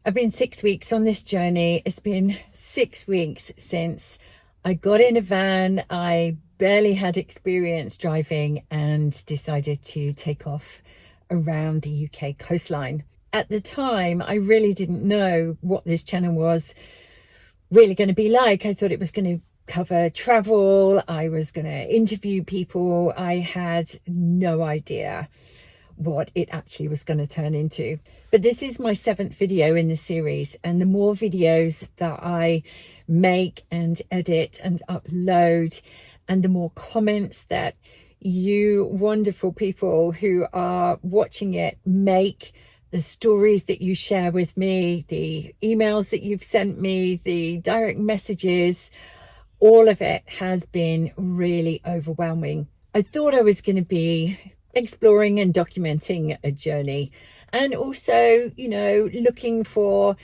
I've been 6 weeks on this journey. It's been 6 weeks since I got in a van. I barely had experience driving and decided to take off around the UK coastline. At the time, I really didn't know what this channel was really going to be like. I thought it was going to cover travel. I was going to interview people. I had no idea what it actually was going to turn into. But this is my 7th video in the series, and the more videos that I make and edit and upload, and the more comments that you wonderful people who are watching it make, the stories that you share with me, the emails that you've sent me, the direct messages, all of it has been really overwhelming. I thought I was going to be exploring and documenting a journey, and also, looking for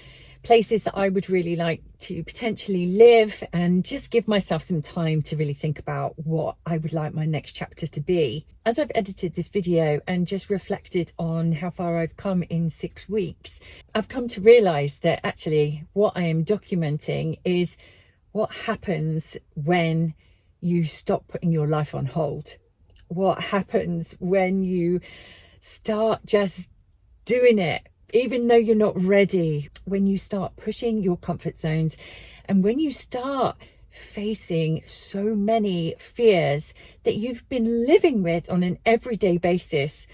places that I would really like to potentially live, and just give myself some time to really think about what I would like my next chapter to be. As I've edited this video and just reflected on how far I've come in 6 weeks, I've come to realize that actually what I am documenting is what happens when you stop putting your life on hold. What happens when you start just doing it, even though you're not ready, when you start pushing your comfort zones, and when you start facing so many fears that you've been living with on an everyday basis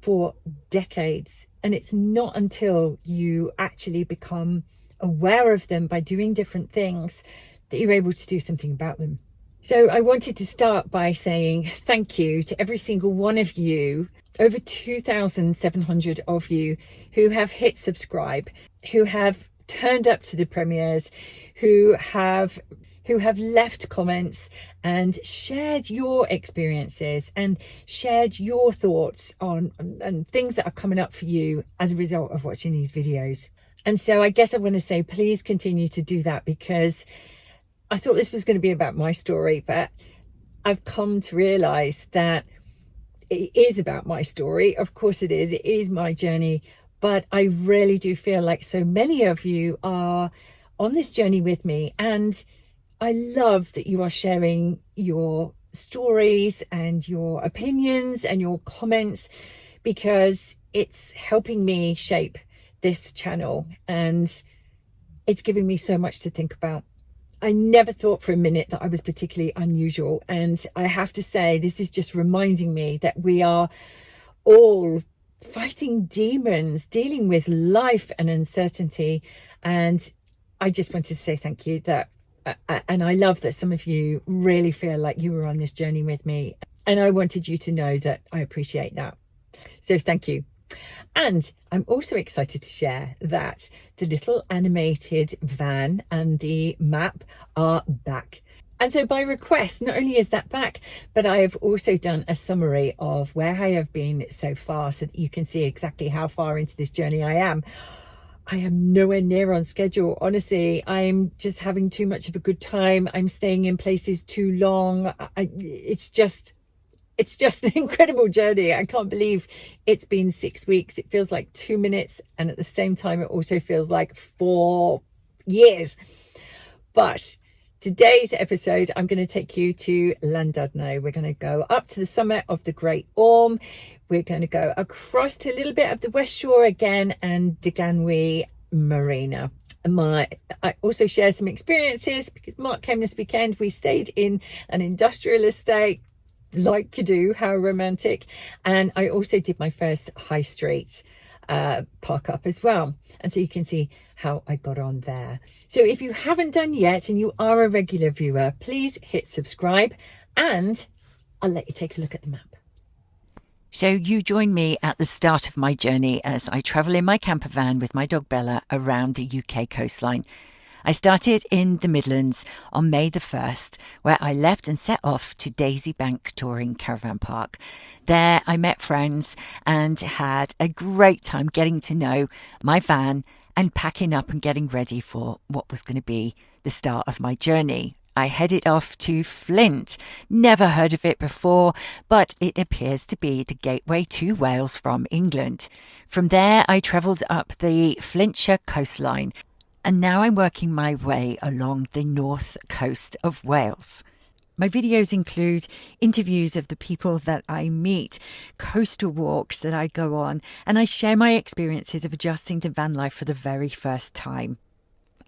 for decades. And it's not until you actually become aware of them by doing different things that you're able to do something about them. So I wanted to start by saying thank you to every single one of you, over 2,700 of you who have hit subscribe, who have turned up to the premieres, who have left comments and shared your experiences and shared your thoughts on and things that are coming up for you as a result of watching these videos. And so I guess I want to say, please continue to do that, because I thought this was going to be about my story, but I've come to realize that it is about my story. Of course it is. It is my journey. But I really do feel like so many of you are on this journey with me. And I love that you are sharing your stories and your opinions and your comments, because it's helping me shape this channel and it's giving me so much to think about. I never thought for a minute that I was particularly unusual. And I have to say, this is just reminding me that we are all fighting demons, dealing with life and uncertainty. And I just wanted to say thank you. And I love that some of you really feel like you were on this journey with me. And I wanted you to know that I appreciate that. So thank you. And I'm also excited to share that the little animated van and the map are back. And so by request, not only is that back, but I have also done a summary of where I have been so far, so that you can see exactly how far into this journey I am. I am nowhere near on schedule. Honestly, I'm just having too much of a good time. I'm staying in places too long. It's just an incredible journey. I can't believe it's been 6 weeks. It feels like 2 minutes. And at the same time, it also feels like 4 years. But today's episode, I'm going to take you to Llandudno. We're going to go up to the summit of the Great Orme. We're going to go across to a little bit of the West Shore again, and Deganwy Marina. I also share some experiences because Mark came this weekend. We stayed in an industrial estate, like you do, how romantic. And I also did my first high street park up as well, and so you can see how I got on there. So if you haven't done yet and you are a regular viewer, please hit subscribe, and I'll let you take a look at the map. So you join me at the start of my journey as I travel in my camper van with my dog Bella around the UK coastline. I started in the Midlands on May the 1st, where I left and set off to Daisy Bank Touring Caravan Park. There I met friends and had a great time getting to know my van and packing up and getting ready for what was going to be the start of my journey. I headed off to Flint. Never heard of it before, but it appears to be the gateway to Wales from England. From there, I travelled up the Flintshire coastline, and now I'm working my way along the north coast of Wales. My videos include interviews of the people that I meet, coastal walks that I go on, and I share my experiences of adjusting to van life for the very first time.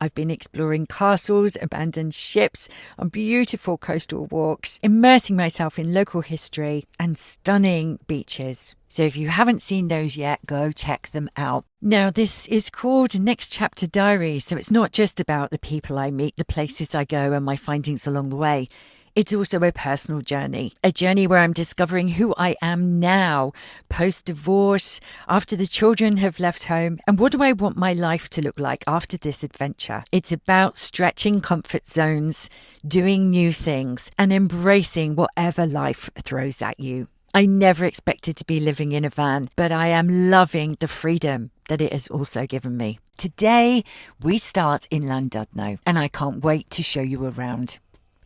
I've been exploring castles, abandoned ships, on beautiful coastal walks, immersing myself in local history and stunning beaches. So if you haven't seen those yet, go check them out. Now, this is called Next Chapter Diary, so it's not just about the people I meet, the places I go, and my findings along the way. It's also a personal journey, a journey where I'm discovering who I am now, post-divorce, after the children have left home, and what do I want my life to look like after this adventure. It's about stretching comfort zones, doing new things, and embracing whatever life throws at you. I never expected to be living in a van, but I am loving the freedom that it has also given me. Today, we start in Llandudno, and I can't wait to show you around.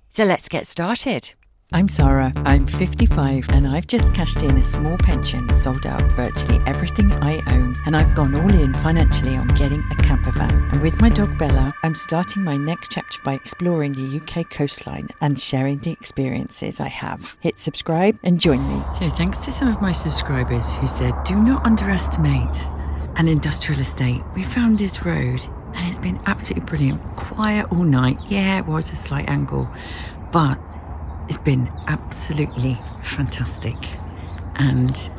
So let's get started. I'm Sarah, I'm 55 and I've just cashed in a small pension, sold out virtually everything I own, and I've gone all in financially on getting a camper van. And with my dog Bella, I'm starting my next chapter by exploring the UK coastline and sharing the experiences I have. Hit subscribe and join me. So thanks to some of my subscribers who said, do not underestimate an industrial estate. We found this road and it's been absolutely brilliant. Quiet all night. Yeah, it was a slight angle, but it's been absolutely fantastic. And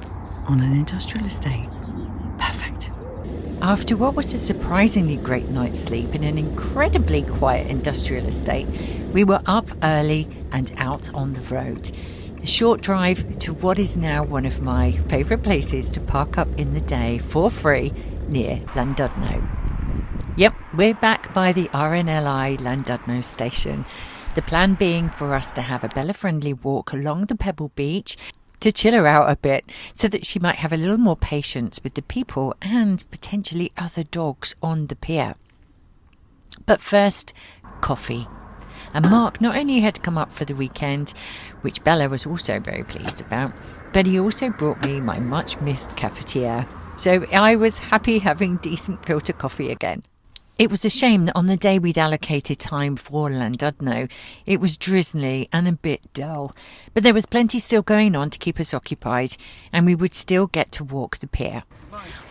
on an industrial estate, perfect. After what was a surprisingly great night's sleep in an incredibly quiet industrial estate, we were up early and out on the road. A short drive to what is now one of my favourite places to park up in the day for free near Llandudno. Yep, we're back by the RNLI Llandudno station. The plan being for us to have a Bella-friendly walk along the pebble beach to chill her out a bit so that she might have a little more patience with the people and potentially other dogs on the pier. But first, coffee. And Mark not only had come up for the weekend, which Bella was also very pleased about, but he also brought me my much-missed cafetiere. So I was happy having decent filter coffee again. It was a shame that on the day we'd allocated time for Llandudno, it was drizzly and a bit dull. But there was plenty still going on to keep us occupied, and we would still get to walk the pier.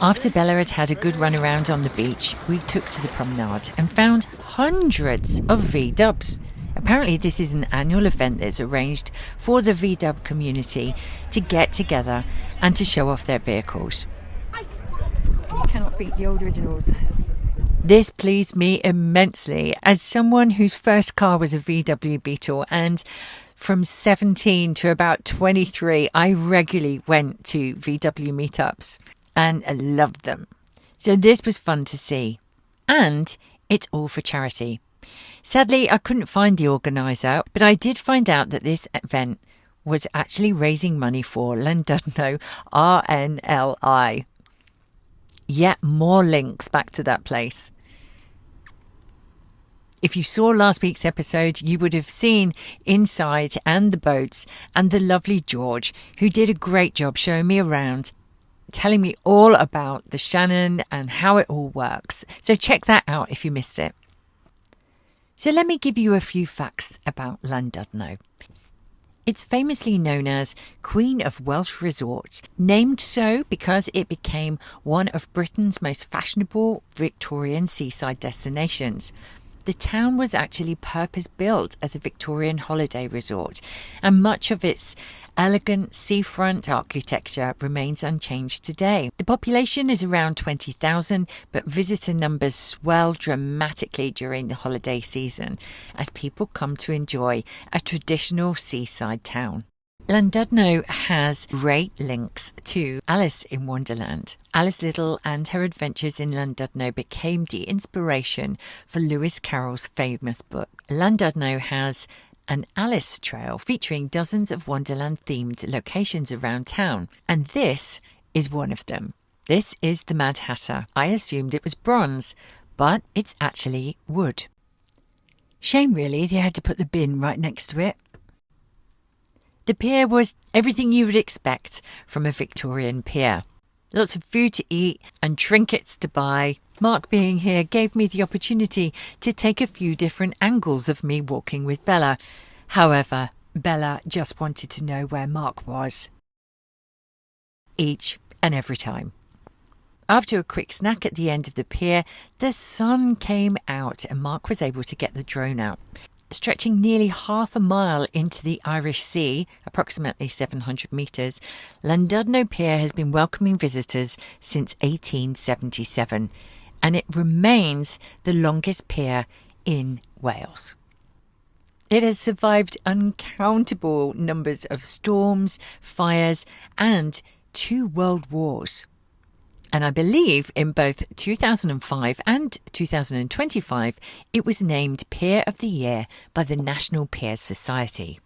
After Bella had had a good run around on the beach, we took to the promenade and found hundreds of V-dubs. Apparently this is an annual event that's arranged for the V-dub community to get together and to show off their vehicles. You cannot beat the old originals. This pleased me immensely as someone whose first car was a VW Beetle, and from 17 to about 23 I regularly went to VW meetups and I loved them. So this was fun to see, and it's all for charity. Sadly, I couldn't find the organiser, but I did find out that this event was actually raising money for Llandudno RNLI. Yet more links back to that place. If you saw last week's episode, you would have seen inside and the boats and the lovely George, who did a great job showing me around, telling me all about the Shannon and how it all works. So check that out if you missed it. So let me give you a few facts about Llandudno. It's famously known as Queen of Welsh Resorts, named so because it became one of Britain's most fashionable Victorian seaside destinations. The town was actually purpose-built as a Victorian holiday resort, and much of its elegant seafront architecture remains unchanged today. The population is around 20,000, but visitor numbers swell dramatically during the holiday season as people come to enjoy a traditional seaside town. Llandudno has great links to Alice in Wonderland. Alice Liddell and her adventures in Llandudno became the inspiration for Lewis Carroll's famous book. Llandudno has an Alice Trail featuring dozens of Wonderland-themed locations around town, and this is one of them. This is the Mad Hatter. I assumed it was bronze, but it's actually wood. Shame really, they had to put the bin right next to it. The pier was everything you would expect from a Victorian pier. Lots of food to eat and trinkets to buy. Mark being here gave me the opportunity to take a few different angles of me walking with Bella. However, Bella just wanted to know where Mark was. Each and every time. After a quick snack at the end of the pier, the sun came out and Mark was able to get the drone out. Stretching nearly half a mile into the Irish Sea, approximately 700 metres, Llandudno Pier has been welcoming visitors since 1877, and it remains the longest pier in Wales. It has survived uncountable numbers of storms, fires, and 2 world wars. And I believe in both 2005 and 2025, it was named Pier of the Year by the National Pier Society.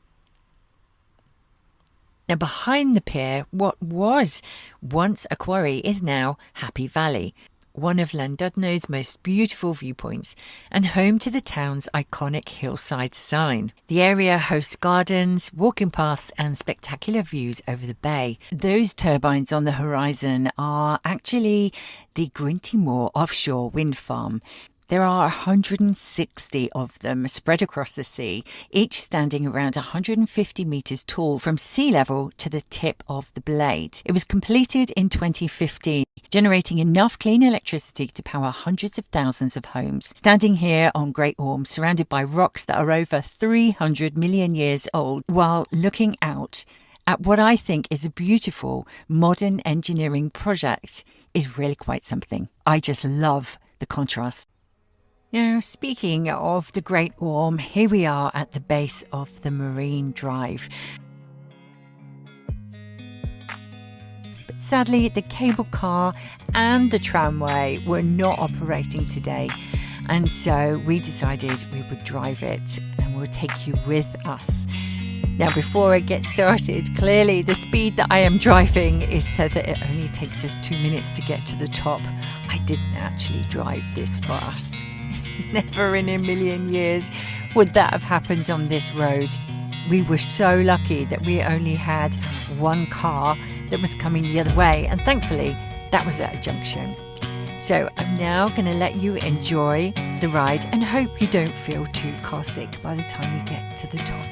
Now, behind the pier, what was once a quarry is now Happy Valley, one of Llandudno's most beautiful viewpoints and home to the town's iconic hillside sign. The area hosts gardens, walking paths and spectacular views over the bay. Those turbines on the horizon are actually the Penmaenmawr offshore wind farm. There are 160 of them spread across the sea, each standing around 150 metres tall from sea level to the tip of the blade. It was completed in 2015, generating enough clean electricity to power hundreds of thousands of homes. Standing here on Great Orme, surrounded by rocks that are over 300 million years old, while looking out at what I think is a beautiful modern engineering project, is really quite something. I just love the contrast. Now, speaking of the Great Orme, here we are at the base of the Marine Drive. But sadly, the cable car and the tramway were not operating today, and so we decided we would drive it and we'll take you with us. Now, before I get started, clearly the speed that I am driving is so that it only takes us 2 minutes to get to the top. I didn't actually drive this fast. Never in a million years would that have happened on this road. We were so lucky that we only had one car that was coming the other way, and thankfully that was at a junction. So I'm now going to let you enjoy the ride and hope you don't feel too car sick by the time we get to the top.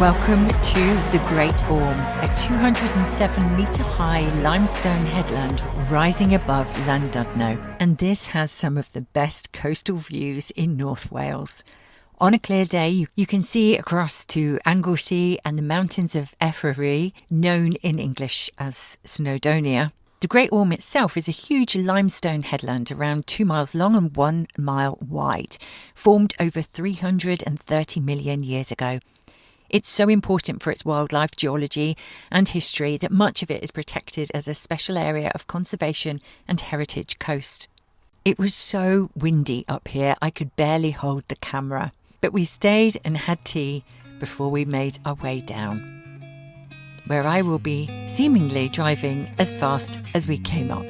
Welcome to the Great Orme, a 207-metre-high limestone headland rising above Llandudno. And this has some of the best coastal views in North Wales. On a clear day, you can see across to Anglesey and the mountains of Eryri, known in English as Snowdonia. The Great Orme itself is a huge limestone headland around 2 miles long and 1 mile wide, formed over 330 million years ago. It's so important for its wildlife, geology and history that much of it is protected as a special area of conservation and heritage coast. It was so windy up here, I could barely hold the camera. But we stayed and had tea before we made our way down, where I will be seemingly driving as fast as we came up.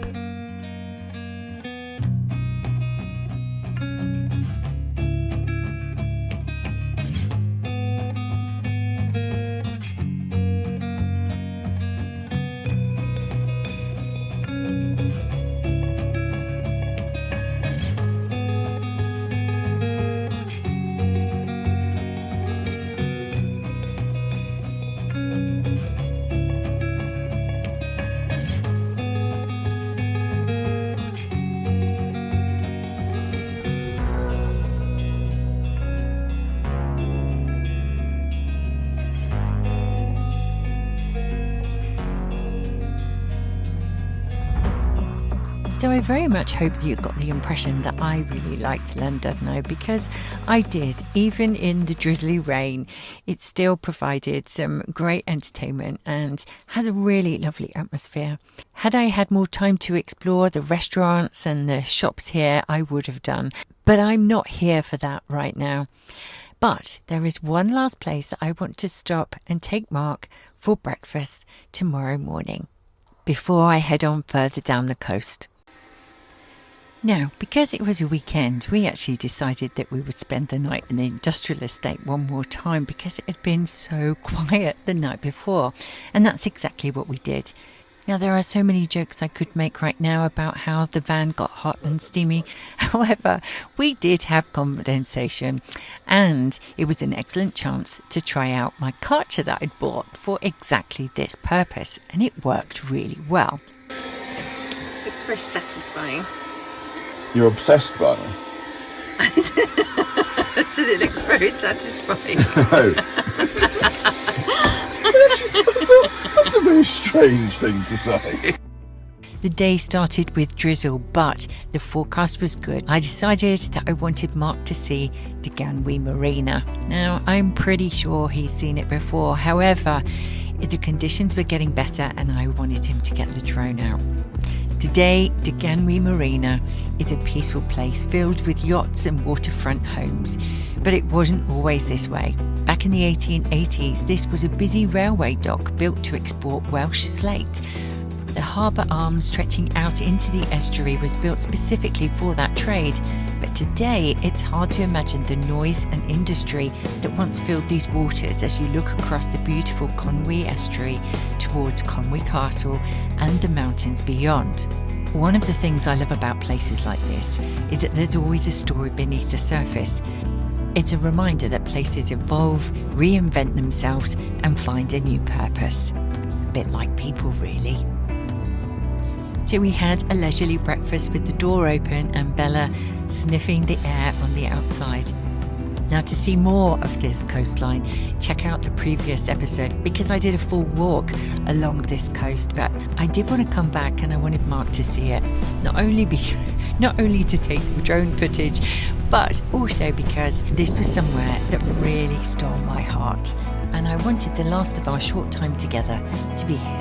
So I very much hope you got the impression that I really liked Llandudno, because I did. Even in the drizzly rain, it still provided some great entertainment and has a really lovely atmosphere. Had I had more time to explore the restaurants and the shops here, I would have done. But I'm not here for that right now. But there is one last place that I want to stop and take Mark for breakfast tomorrow morning, before I head on further down the coast. Now, because it was a weekend, we actually decided that we would spend the night in the industrial estate one more time, because it had been so quiet the night before. And that's exactly what we did. Now, there are so many jokes I could make right now about how the van got hot and steamy. However, we did have condensation, and it was an excellent chance to try out my Karcher that I'd bought for exactly this purpose, and it worked really well. It's very satisfying. You're obsessed by them? I said it looks very satisfying. No. That's a very strange thing to say. The day started with drizzle, but the forecast was good. I decided that I wanted Mark to see Deganwy Marina. Now, I'm pretty sure he's seen it before. However, the conditions were getting better and I wanted him to get the drone out. Today, Deganwy Marina is a peaceful place filled with yachts and waterfront homes. But it wasn't always this way. Back in the 1880s, this was a busy railway dock built to export Welsh slate. The harbour arm stretching out into the estuary was built specifically for that trade. But today, it's hard to imagine the noise and industry that once filled these waters as you look across the beautiful Conwy estuary towards Conwy Castle and the mountains beyond. One of the things I love about places like this is that there's always a story beneath the surface. It's a reminder that places evolve, reinvent themselves, and find a new purpose. A bit like people, really. So we had a leisurely breakfast with the door open and Bella sniffing the air on the outside. Now, to see more of this coastline, check out the previous episode, because I did a full walk along this coast, but I did want to come back and I wanted Mark to see it. Not only to take the drone footage, but also because this was somewhere that really stole my heart. And I wanted the last of our short time together to be here.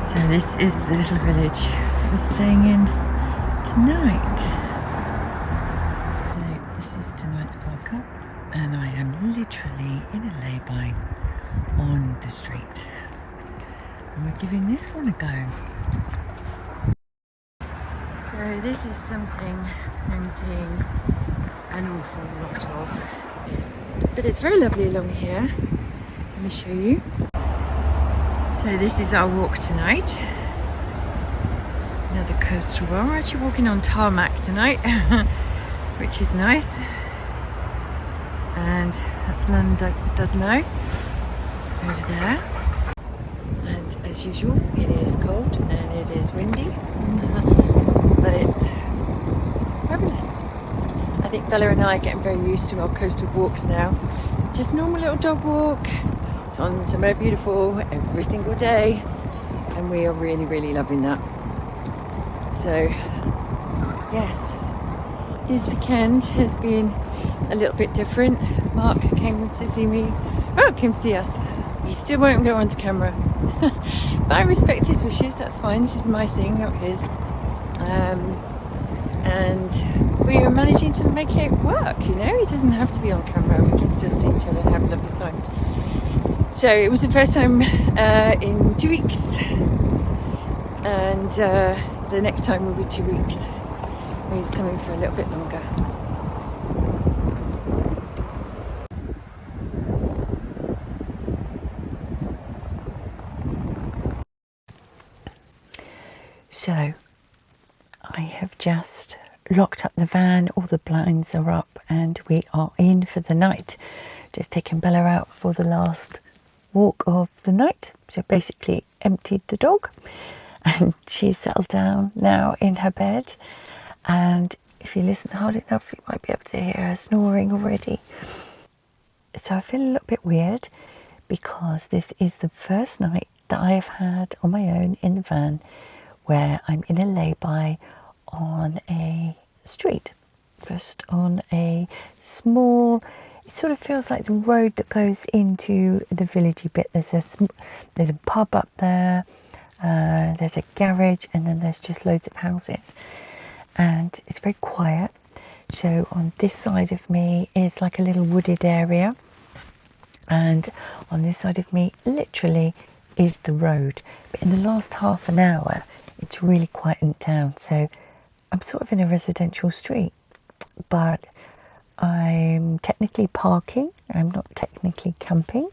So this is the little village we're staying in tonight. So this is tonight's park up, and I am literally in a lay-by on the street. And we're giving this one a go. So this is something I'm seeing an awful lot of. But it's very lovely along here. Let me show you. So this is our walk tonight. Another coastal walk. We're actually walking on tarmac tonight, which is nice. And that's Llandudno over there. And as as usual, it is cold and it is windy, but it's fabulous. I think Bella and I are getting very used to our coastal walks now. Just normal little dog walk. It's on Somewhere Beautiful every single day, and we are really, really loving that. So, yes, this weekend has been a little bit different. Mark came to see me. Came to see us. He still won't go onto camera. But I respect his wishes, that's fine. This is my thing, not his. And we are managing to make it work, you know. He doesn't have to be on camera. We can still see each other and have a lovely time. So it was the first time in 2 weeks. And the next time will be 2 weeks. He's coming for a little bit longer. So, I have just locked up the van, all the blinds are up, and we are in for the night. Just taken Bella out for the last walk of the night. So basically emptied the dog, and she's settled down now in her bed. And if you listen hard enough, you might be able to hear her snoring already. So I feel a little bit weird because this is the first night that I have had on my own in the van where I'm in a lay-by on a street, just on a small, it sort of feels like the road that goes into the villagey bit. There's a pub up there, there's a garage, and then there's just loads of houses, and it's very quiet. So on this side of me is like a little wooded area, and on this side of me literally is the road. But in the last half an hour it's really quietened down, so I'm sort of in a residential street, but I'm technically parking, I'm not technically camping,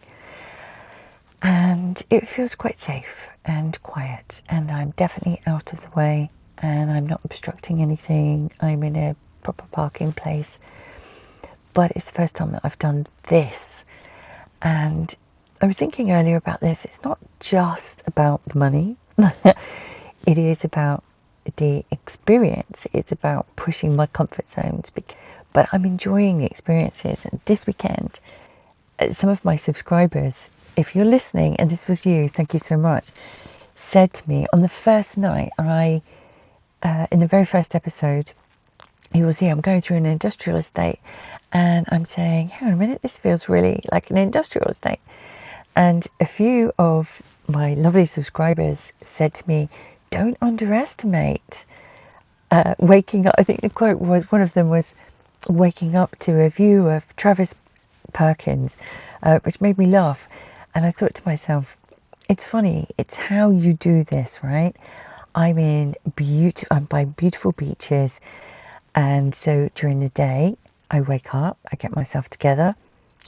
and it feels quite safe and quiet, and I'm definitely out of the way, and I'm not obstructing anything. I'm in a proper parking place, but it's the first time that I've done this. And I was thinking earlier about this, it's not just about the money. It is about the experience. It's about pushing my comfort zones, but I'm enjoying the experiences. And this weekend, some of my subscribers, if you're listening and this was you, thank you so much, said to me on the first night, in the very first episode, he was here, I'm going through an industrial estate, and I'm saying, hang on a minute, this feels really like an industrial estate. And a few of my lovely subscribers said to me, don't underestimate waking up. I think the quote was, one of them was, waking up to a view of Travis Perkins, which made me laugh. And I thought to myself, it's funny, it's how you do this, right? I'm by beautiful beaches, and so during the day I wake up, I get myself together,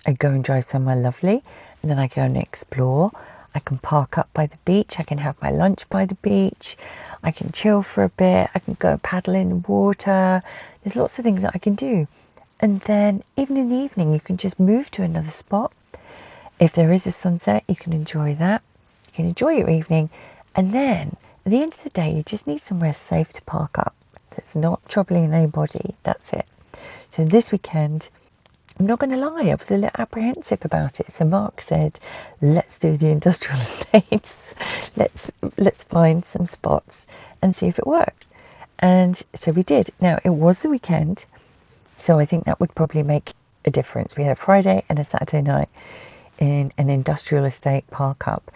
I go and drive somewhere lovely, and then I go and explore. I can park up by the beach, I can have my lunch by the beach, I can chill for a bit, I can go paddle in the water. There's lots of things that I can do. And then even in the evening you can just move to another spot. If there is a sunset, you can enjoy that. You can enjoy your evening, and then at the end of the day you just need somewhere safe to park up that's not troubling anybody. That's it. So this weekend, I'm not going to lie, I was a little apprehensive about it. So Mark said, let's do the industrial estates. Let's find some spots and see if it works. And so we did. Now, it was the weekend, so I think that would probably make a difference. We had a Friday and a Saturday night in an industrial estate park up.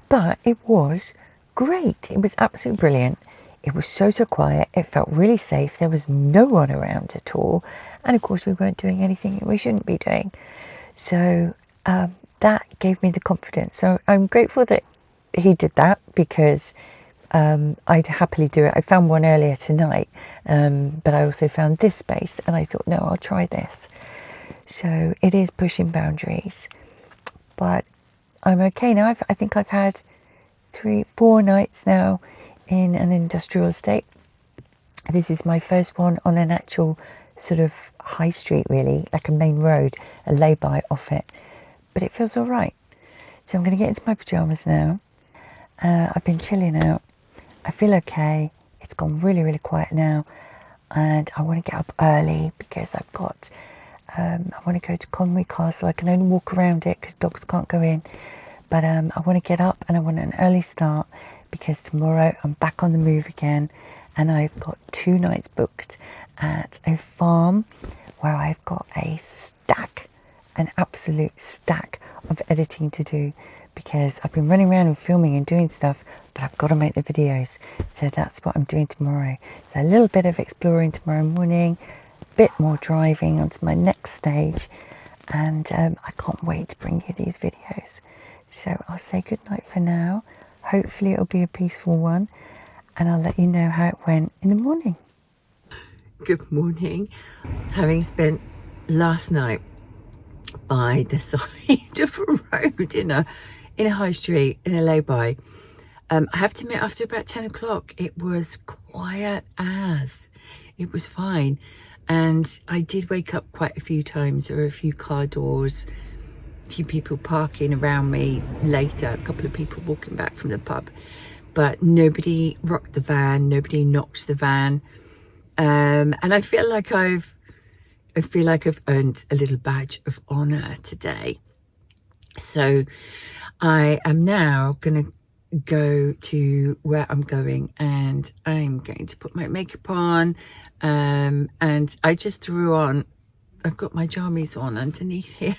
But it was great. It was absolutely brilliant. It was so quiet. It felt really safe. There was no one around at all. And of course, we weren't doing anything we shouldn't be doing. So that gave me the confidence. So I'm grateful that he did that, because I'd happily do it. I found one earlier tonight, but I also found this space, and I thought, no, I'll try this. So it is pushing boundaries, but I'm okay now. I think I've had 3-4 nights now in an industrial estate. This is my first one on an actual sort of high street, really, like a main road, a lay-by off it, but it feels all right. So I'm going to get into my pajamas now, I've been chilling out. I feel okay. It's gone really, really quiet now. And I want to get up early because I've got, I want to go to Conwy Castle. I can only walk around it because dogs can't go in. But I want to get up and I want an early start because tomorrow I'm back on the move again. And I've got 2 nights booked at a farm where I've got an absolute stack of editing to do, because I've been running around and filming and doing stuff, but I've got to make the videos. So that's what I'm doing tomorrow. So a little bit of exploring tomorrow morning, a bit more driving onto my next stage, and I can't wait to bring you these videos. So I'll say good night for now. Hopefully it'll be a peaceful one, and I'll let you know how it went in the morning. Good morning. Having spent last night by the side of a road in a high street, in a lay-by, I have to admit, after about 10 o'clock, it was quiet as. It was fine. And I did wake up quite a few times. There were a few car doors, a few people parking around me later, a couple of people walking back from the pub. But nobody rocked the van, nobody knocked the van. And I feel like I've earned a little badge of honour today. So I am now going to go to where I'm going, and I'm going to put my makeup on. And I just threw on, I've got my jammies on underneath here,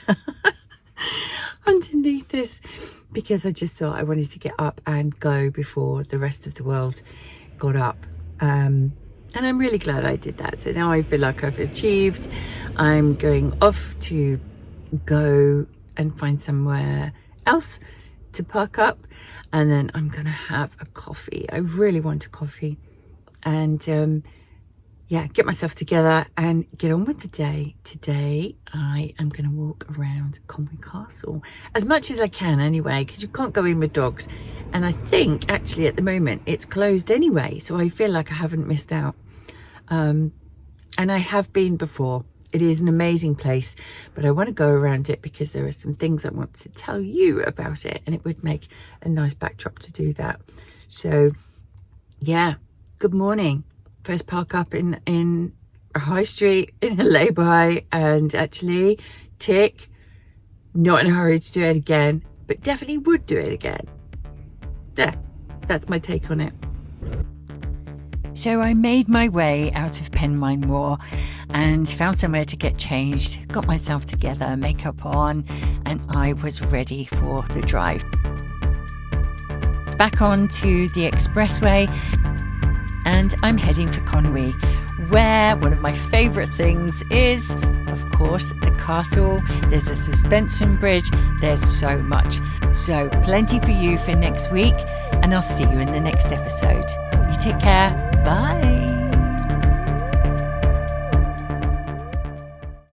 underneath this, because I just thought I wanted to get up and go before the rest of the world got up. And I'm really glad I did that. So now I feel like I've achieved. I'm going off to go and find somewhere else to park up. And then I'm going to have a coffee. I really want a coffee. And yeah, get myself together and get on with the day. Today, I am going to walk around Conwy Castle as much as I can anyway, because you can't go in with dogs. And I think actually at the moment it's closed anyway. So I feel like I haven't missed out. And I have been before. It is an amazing place, but I want to go around it because there are some things I want to tell you about it, and it would make a nice backdrop to do that. So yeah, good morning. First park up in a high street in a lay-by, and actually tick, not in a hurry to do it again, but definitely would do it again. There, that's my take on it. So I made my way out of Penmaenmawr and found somewhere to get changed, got myself together, makeup on, and I was ready for the drive. Back onto the expressway, and I'm heading for Conwy, where one of my favourite things is, of course, the castle. There's a suspension bridge, there's so much. So plenty for you for next week, and I'll see you in the next episode. You take care. Bye.